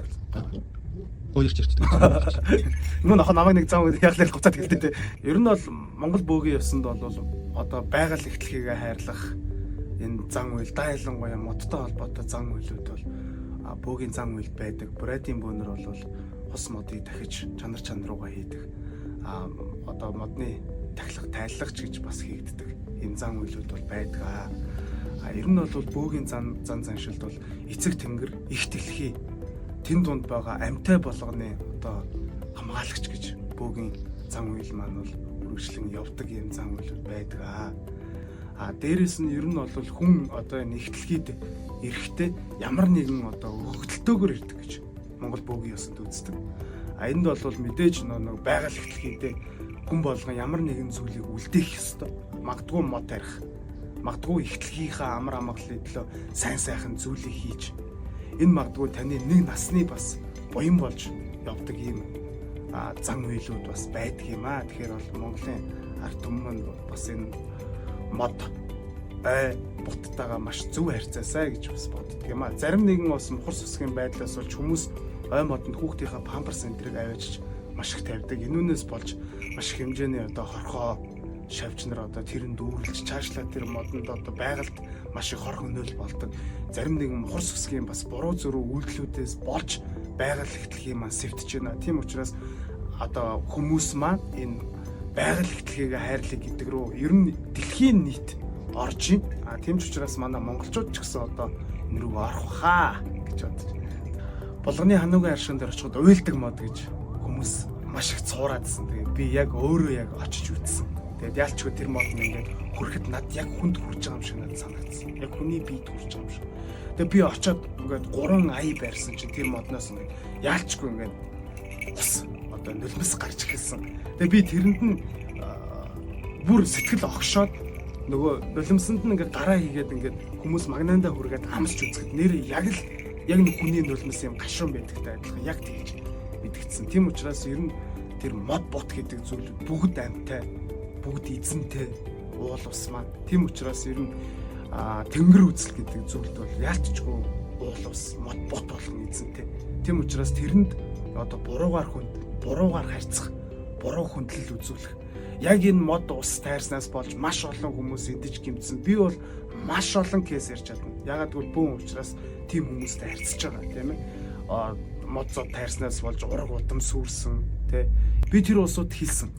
буцаад хэлсэн. Гоёрч ирчихдэг. Нүүн охин намайг нэг зам яглал буцаад хэлдэг те. Ер нь бол Монгол бөөгийн явсанд бол одоо байгаль ихтлэхийгээ хайрлах энэ зан үйл ялангуяа модтой холбоотой зан үйлүүд бол бөөгийн зан үйл байдаг. Брэдийн бөөнөр бол хос модыг дахиж чанар руугаа хийдэг. Одоо модны тахилга тайллагч гэж бас хийгддэг. Энэ зан үйлүүд бол байдаг. Ер нь бол бөөгийн зан заншилд бол эцэг тэнгэр их дэлхий тэн дунд байгаа амьтай болгоны одоо хамгаалагч гэж бөөгийн зан үйл маань бол үргэлжлэн явдаг юм зан үйл байдаг. Дээрээс нь ер нь бол хүн одоо энэ их дэлхийд эрэхтэй ямар нэгэн одоо өгөгдөлтөөр ирдэг гэж Монгол бөөгийн ёсонд үздэг. Энд бол мэдээж нэг байгаль их дэлхийд хүн болгон ямар нэгэн зүйлийг үлдээх ёстой. Магадгүй мод тарих, магадгүй их дэлхийнхаа амар амгалын төлөө сайн сайхан зүйлийг хийж энэ магадгүй таны нэг насны бас буян болж явдаг юм зан үйлүүд бас байдаг юм аа. Тэгэхээр бол Монголын ард түмэн бас энэ мод буттайгаа маш зөв харьцаасаа гэж бас боддог юм аа. Зарим нэгэн бас мухар сүсгийн байдлаас болж хүмүүс модонд хүүхдийнхаа памперс энтрийг аваачиж маш их тавьдаг. Энүүнээс болж маш их хэмжээний одоо хорхоо шавж нар одоо тэрэн дүүрлж цаашлаа тэр модонд одоо байгальд маш их хор хөнөөл болдог. Зарим нэгэн мухар сүсгийн бас буруу зөрүү үйлдэлүүдээс болж байгаль ихтлэхийг маань сэвтэж байна. Тийм учраас одоо хүмүүс маань энэ байгаль ихтлэхийг хайрлах гэдэг рүү ер нь дэлхийн нийт орж байна. Тийм ч учраас манай монголчууд ч гэсэн одоо энэ рүү орох хаа гэж бодож байна. Болгоны хануугийн аршин дээр очиход уйлдаг мод гэж хүмүүс маш их цуураадсан. Тэгээд би яг өөрөө яг очиж үзсэн. Тэгээд яалчгүй тэр мод нь ингээд хүрэхэд над яг хүнд хүрч байгаа юм шиг надад санагдсан. Яг хүний биед хүрч байгаа юм шиг. Тэгээд би очиод ингээд 3 ая барьсан чинь тэр модноос ингээд яалчгүй ингээд ус одоо нулимс гарч ирсэн. Тэгээд би тэрэнд нь бүр сэтгэл огшоод нөгөө нулимсанд нь ингээд гараа хийгээд ингээд хүмүүс магнаандаа хүргээд хамсч үзэхэд нэр яг нэг хүний нулимс юм гашуун байдагтай адилхан яг тэгж мэдгдсэн. Тийм учраас ер нь тэр мод бот гэдэг зүйлүүд бүгд амьтай, бүгд эзэнтэй уул ус маань. Тийм учраас ер нь тэнгэр үзэл гэдэг зүйлд бол яалтчгүй уул ус, мод бот болгон эзэнтэй. Тийм учраас тэрэнд одоо буруугаар харьцах, буруу хүндлэл үзүүлэх. Яг энэ мод ус тайрснаас болж маш олон хүмүүс эдэж гимтсэн. Би бол маш олон кейс ярьж чадна. Ягаад гэвэл бүүн учраас тийм хүмүүстэй харьцаж байгаа тийм ээ. Мод зод тайрснаас болж ураг удам сүрсэн тий. Би тэр улсууд хэлсэн.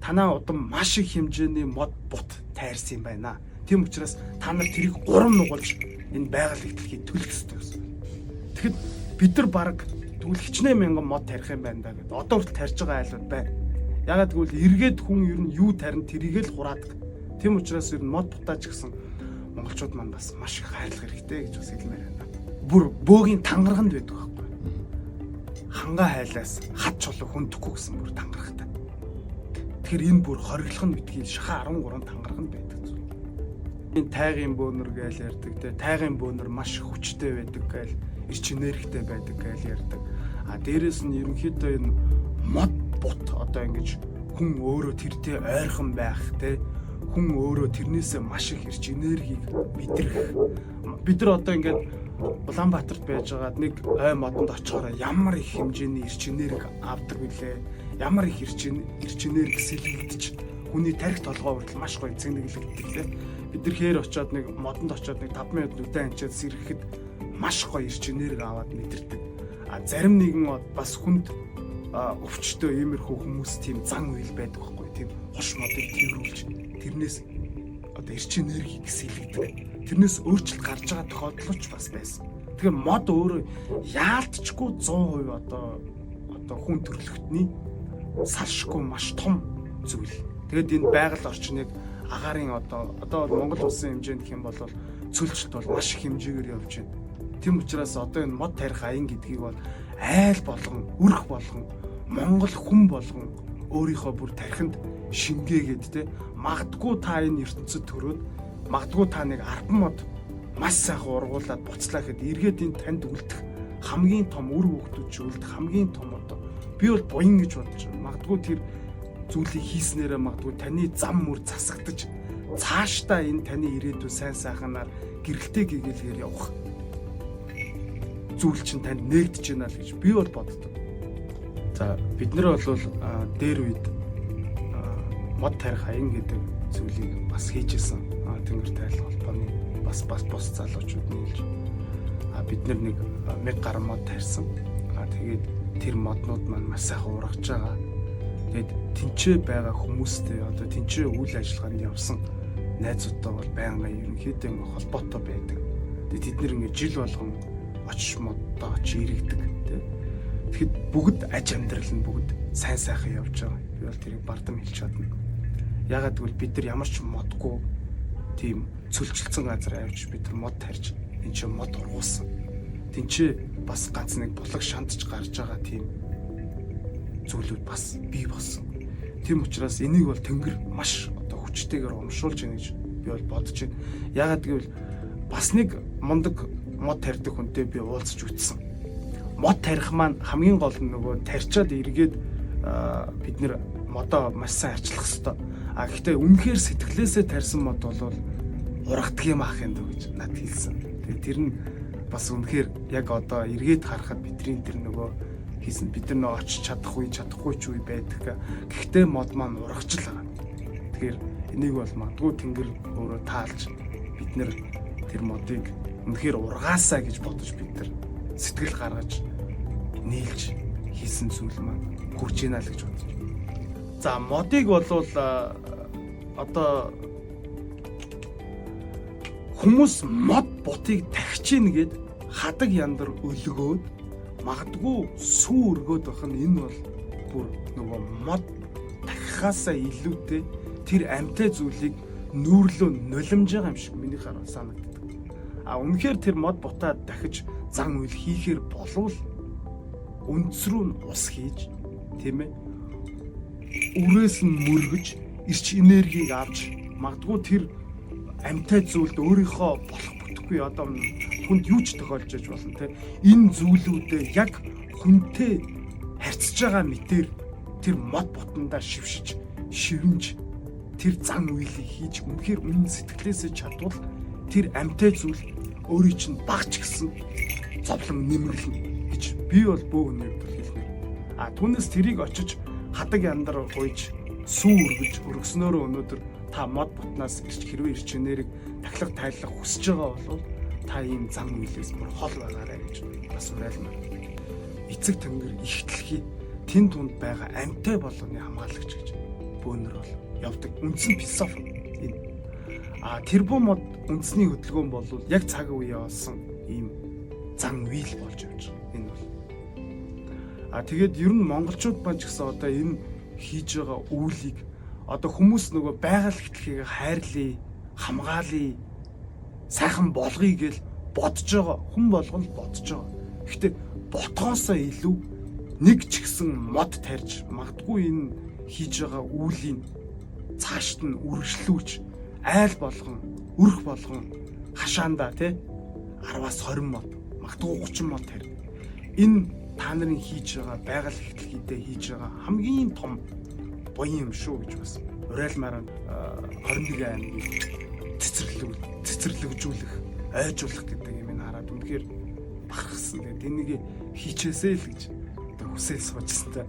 Танаа удам маш их хэмжээний мод бут тайрсан юм байна. Тийм учраас та нар тэрийг урам нугалж энэ байгаль ихтлэхийг төлөх ёстой гэсэн. Тэгэхэд бид нар баг тэгвэл хичнээн мянган мод тарих юм байна да гэдэг. Одоо хүртэл тарьж байгаа айлууд байна. Ягаад гэвэл эргээд хүн ер нь юу тарин тэрийг л хураадаг. Тийм учраас ер нь мод бутаач гэсэн монголчууд маань бас маш их хайрлах хэрэгтэй гэж бас хэлмээр байна. Бүр бөөгийн тангарганд байдаг байхгүй. Хангаа хайлаас хад чулуу хүндэхгүй гэсэн бүр тангарахтай. Тэгэхээр энэ бүр хориглох нь битгий шаха 13 тангарганд байдаг зүйл. Энэ тайгын бөөнөр гэж ярьдаг те. Тайгын бөөнөр маш хүчтэй байдаг гэж, эрч энергитэй байдаг гэж ярьдаг. Дээрээс нь ерөнхийдөө энэ мод бут одоо ингэж хүн өөрөө тэртэй ойрхон байх те. Хүн өөрөө тэрнээсээ маш их эрч энергийг мэдрэх. Бид нар одоо ингээд Улаанбаатарт байж байгаад нэг ой модонд очихоор ямар их хэмжээний эрч энерги авдаг вүлээ. Ямар их эрч энерги сэлгэгдэж хүний тарих толгой хүртэл маш гоё зэгнэглэгддэг те. Бид нар хээр очиод нэг модонд очиод нэг 5 минут нүдэн анчаад сэрхэхэд маш гоё эрч энерги аваад мэдэрдэг. Зарим нэгэн бас хүнд өвчтөө иймэрхүү хүмүүс тийм зан үйл байдаг байхгүй тийм хош модыг тэрүүлж тэрнээс одоо эрч энергийг сэлгэгдэг. Тэрнээс өөрчлөлт гарч байгаа тохиолдол ч бас байсан. Тэгэхээр мод өөрөө яалтчгүй 100% одоо хүн төрөлхтний салшгүй маш том зүйл. Тэгэд энэ байгаль орчныг агаарын одоо Монгол улсын хэмжээнд гэх юм бол цөлчлөлт бол маш их хэмжээгээр явж байна. Тийм учраас одоо энэ мод тарих аян гэдгийг бол айл болгон, өрх болгон, Монгол хүн болгон өөрийнхөө бүр тархинд шингээгээд те магадгүй та энэ ертөнцид төрөөд магадгүй та нэг 10 мод маш сайхан ургуулад буцлаа гэхэд эргээд энэ танд үлдэх хамгийн том үр хөвгтүүд ч үлдэх хамгийн том одоо би бол буян гэж бодож байна. Магадгүй тэр зүйлийг хийснээрээ магадгүй таны зам мөр засагдаж цаашдаа энэ таны ирээдүйн сайн сайханаар гэрэлтэй гэгээлгээр явах зүйл чинь танд нээгдэж байна л гэж би бол боддог. За бид нэр бол дээр үед мод тарих аян гэдэг зүйлийг бас хийжсэн. Тэнгэр тайлах холбооны бас бос залуучууд нийлж бид нэг 1000 гаруй мод тарьсан. Тэгээд тэр моднууд маань маш сайхан ургаж байгаа. Тэгээд тэнцээ байгаа хүмүүстэй одоо тэнцээ үйл ажиллагаанд явсан найзуудтай бол байнгын ерөнхийдөө холбоотой байдаг. Тэгээд тэд нэр ингээд жил болгон очиж модтой очиж иргэдэг тий. Тэгэхэд бүгд аж амьдрал нь бүгд сайн сайхан явж байгаа. Би бол тэрийг бардам хэлж чадна. Ягаад гэвэл бид нар ямар ч модгүй тийм цөлжилсэн газар авч бид нар мод тарьж энэ чинь мод ургуулсан. Тинчээ бас ганц нэг булаг шандж гарч байгаа тийм зүйлүүд бас бий болсон. Тийм учраас энийг бол Тэнгэр маш одоо хүчтэйгээр урамшуулж байна гэж би бол бодож байна. Ягаад гэвэл бас нэг мундаг мод тарьдаг хүнтэй би уулзч үтсэн. Мод тарих маань хамгийн гол нь нөгөө тарьчаад эргээд бид нэр модоо маш сайн арчлах хэрэгтэй. Гэхдээ үнэхээр сэтгэлээсээ тарьсан мод бол ургадаг юм ах юм дөө гэж над хэлсэн. Тэгээ тэр нь бас үнэхээр яг одоо эргээд харахад бидний тэр нөгөө хийсэн бид нар очиж чадахгүй ч үе байдаг. Гэхдээ мод маань ургаж л байгаа. Тэгэхээр энийг бол магадгүй Тэнгэр өөрөө таалж бид нэр тэр модыг үнэхээр ургаасаа гэж бодож бид нар сэтгэл гаргаж нийлж хийсэн зүйл маань хүрч ийна л гэж бодож. За модыг бол одоо хүмүүс мод бутыг тахиж ийн гэд хадаг яндар өлгөөд магадгүй сүү өргөөд байх нь энэ бол бүр нөгөө мод тахихаасаа илүүтэй тэр амьтай зүйлийг нүүрлөө нулимж байгаа юм шиг миний хараа санагддаг. Үнэхээр тэр мод бутаа дахиж зан үйл хийхээр болвол өнцрүү нь ус хийж тийм ээ үрээс нь мөргөж ирч энергийг авч магадгүй тэр амьтай зүйлд өөрийнхөө болох бүтэхгүй одоо хүнд юу ч тохиолж иж болно те энэ зүйлүүдэд яг хүнтэй харьцаж байгаа мэтэр тэр мод бутандаа шившиж шивнж тэр зан үйлийг хийж үнэхээр үнэн сэтгэлээсээ чадвал тэр амьтай зүйл өөрийн чинь багч гисэн зовлон нэмэрлэн гэж би бол бөөгнөд хэлнэ. Түүнээс тэрийг очиж хадаг яндар гуйж сүү өргөж өргснөөрөө өнөөдөр та мод бутнаас хэрвээ ирч энергийг дахлах тайлах хүсэж байгаа бол та ийм зам үйлээс бүр хол байгаарай гэж бас уриалмаар. Эцэг Тэнгэр их дэлхий тэн тунд байгаа амьтай болгоны хамгаалагч гэж бөөнөр бол явдаг үндсэн философи энэ. Тэр буу мод үндэсний хөдөлгөөн бол яг цаг үеэ олсон ийм зан үйл болж явж байгаа. Энэ бол. Тэгээд ер нь монголчууд маань ч гэсэн одоо энэ хийж байгаа үйлийг одоо хүмүүс нөгөө байгаль хөдлөхийг хайрлая, хамгаалъя, сайхан болгоё гэж бодож байгаа. Хүн болгон л бодож байгаа. Гэхдээ ботгоосоо илүү нэг ч гэсэн мод тарьж магадгүй энэ хийж байгаа үүлийн цаашд нь үргэлжлүүлж айл болгон, өрх болгон хашаандаа тий 10-аас 20 мод, магадгүй 30 мод тарь. Энэ та нарын хийж байгаа байгаль хөдлөхийдээ хийж байгаа хамгийн том боён юм шүү гэж бас уриалмаар 21 аймгийг цэцэрлэгжүүлэх, ойжуулах гэдэг юм ин хараад үнэхээр бахархсан. Тэгээд энийг хийчээсэй л гэж хүсэл суужсан та.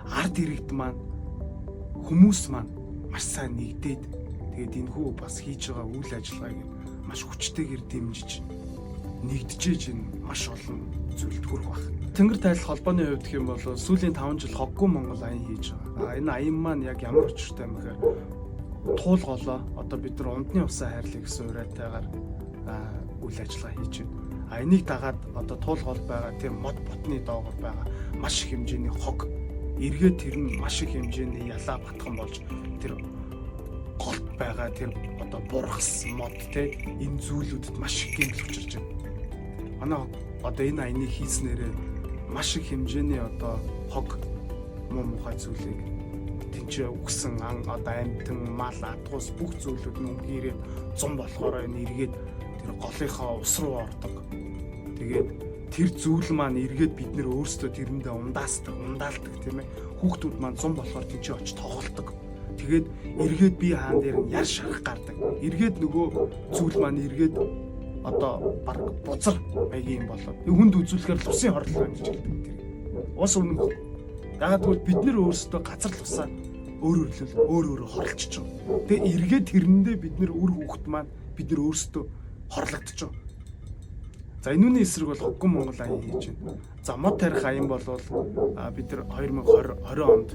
Ард иргэд маань хүмүүс маань маш сайн нэгдээд тэгээд энэхүү бас хийж байгаа үйл ажиллагааг маш хүчтэйгээр дэмжиж нэгдэжээж энэ маш олон зүйлд хүрэх баг. Тэнгэр тайлах холбооны хувьд гэх юм бол сүүлийн 5 жил хоггүй Монгол аян хийж байгаа. Энэ аян маань яг ямар учиртай юм гэхээр туулголоо одоо бид нар ундны усаа хайрлах гэсэн уриалтайгаар үйл ажиллагаа хийж байна. Энийг дагаад одоо туулгол байгаа тэр мод ботны доогор байгаа маш их хэмжээний хог эргээд тэр нь маш их хэмжээний ялаа батхан болж тэр голд байгаа тэр одоо бургас мод те энэ зүйлүүдэд маш их гэмтэл учирч байна. Манай одоо энэ аяныг хийснээрээ маш их хэмжээний одоо хог муухай зүйлийг тэнцээ өгсөн одоо амтэн мал адгуус бүх зүйлүүд нь өмгийрээд зам болохоор энэ эргээд тэр голынхаа ус руу ордог. Тэгээд тэр зүйл маань эргээд бид нэр өөрсдөө тэрэндээ ундаалдаг тийм ээ. Хүүхдүүд маань зам болохоор тэнцээ очиж тоглолдог. Тэгээд эргээд би хаан дээр яр шарах гардаг. Эргээд нөгөө зүйл маань эргээд одоо баг бузар маягийн болоод хүнд үзүүлэхээр л усын хорлол гэж хэлдэг тэр. Ус өмнө ягаад гэвэл бид нэр өөрсдөө газар л усаа өөр хорлолцож байгаа. Тэгээ эргээд тэрэндээ бид нэр үр хүүхэд маань бид нэр өөрсдөө хорлогдож байгаа. За энүүний эсрэг бол Хоггон Монгол аян хийж байна. За мод тарих аян бол бид нар 2020 онд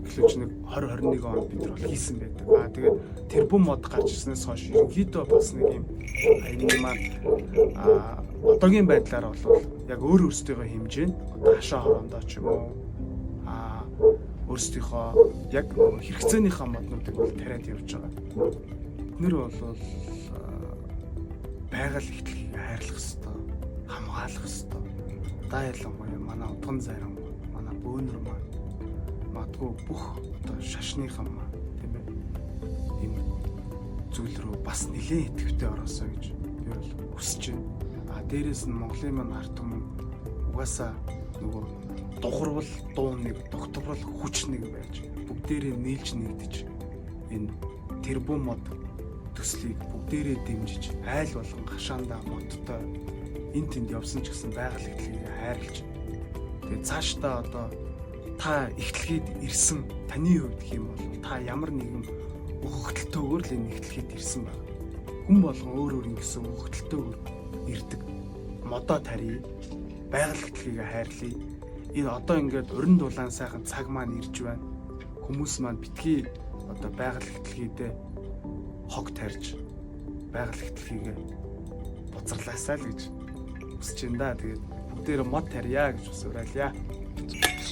эхлүүлж нэг 2021 онд бид нар бол хийсэн байдаг. Тэгээд тэрбум мод гарч ирснээс хойш ерөнхийдөө бас нэг юм аян маань одоогийн байдлаар бол яг өөрсдийнхөө хэмжээнд хашаа хорондоо ч юм уу өөрсдийнхөө яг хэрэгцээнийхээ моднуудыг бол тариад явж байгаа. Бид нэр бол байгаль ихтлгийг хайрлах хэрэгтэй, хамгаалах хэрэгтэй. Даа ялангуяа манай утган зарим, манай бөөнөр маань магадгүй бүх одоо шашныхан маань тийм ээ ийм зүйл рүү бас нэлээд идэвхтэй ороосоо гэж би бол хүсэж байна. Дээрээс нь Монголын маань ард түмэн угаасаа нөгөө дугуйрвал дуу нэг, догтворол хүч нэг байж бүгдээрээ нийлж нэгдэж энэ тэрбум мод төслийг бүгдээрээ дэмжиж айл болгон хашаандаа модтой энэ тэнд явсан ч гэсэн байгаль ихтлгийг хайрлаж тэгээ цаашдаа одоо та ихтлгээд ирсэн таны хувьд гэх юм бол та ямар нэгэн өгөгдөлтөөр л энэ ихтлгээд ирсэн байна. Хүн болгон өөр ингэсэн өгөгдөлтөөр ирдэг. Модоо тарий, байгаль ихтлгийг хайрлая. Энэ одоо ингээд урин дулаан сайхан цаг маань ирж байна. Хүмүүс маань битгий одоо байгаль ихтлгээдээ хог тарьж байгаль ихтлгийг буцарлаасаа л гэж хүсэж байна да. Тэгээд бүгдээр мод тарья гэж бас уриалъя.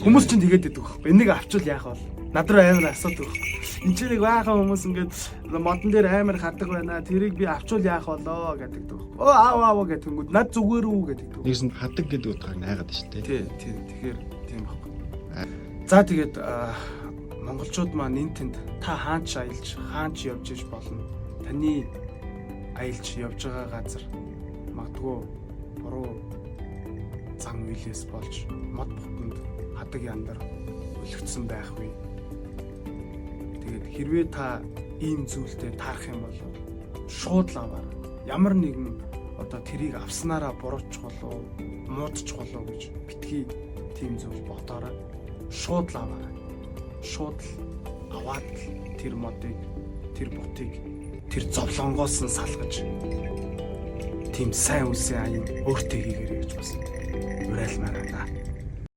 Хүмүүс чинь тэгээд идэх байхгүй. Энийг авчвал яах вэ? Над руу амар асуудаг байхгүй. Энд чинь нэг баахан хүмүүс ингээд модон дээр амар хатдаг байна. Тэрийг би авчвал яах болоо гэдэг байхгүй. Оо гэдэг тэнгүүд над зүгээр үү гэдэг. Нэгсэн хатдаг гэдэг утгаар найгаад шүү дээ. Тий. Тэгэхээр тийм байхгүй. За тэгээд монголчууд маань энэ тэнд та хаач аялж, хаач явж иж болно. Таны аялж явж байгаа газар магадгүй буруу зан үйлээс болж мод бутанд хадаг яндар өлөгдсөн байх вэ. Тэгээд хэрвээ та ийм зүйлдээ таарах юм бол шууд л аваар. Ямар нэгэн одоо тэрийг авснараа буруутчих болов, муудчих болов гэж битгий тийм зүйл бодоорой. Шууд л аваар. Шууд л аваад тэр модыг, тэр бутыг, тэр зовлонгоос нь салгаж тийм сайн үсэн аян өөртөө хийгээрэй гэж бас уриалмаар байна.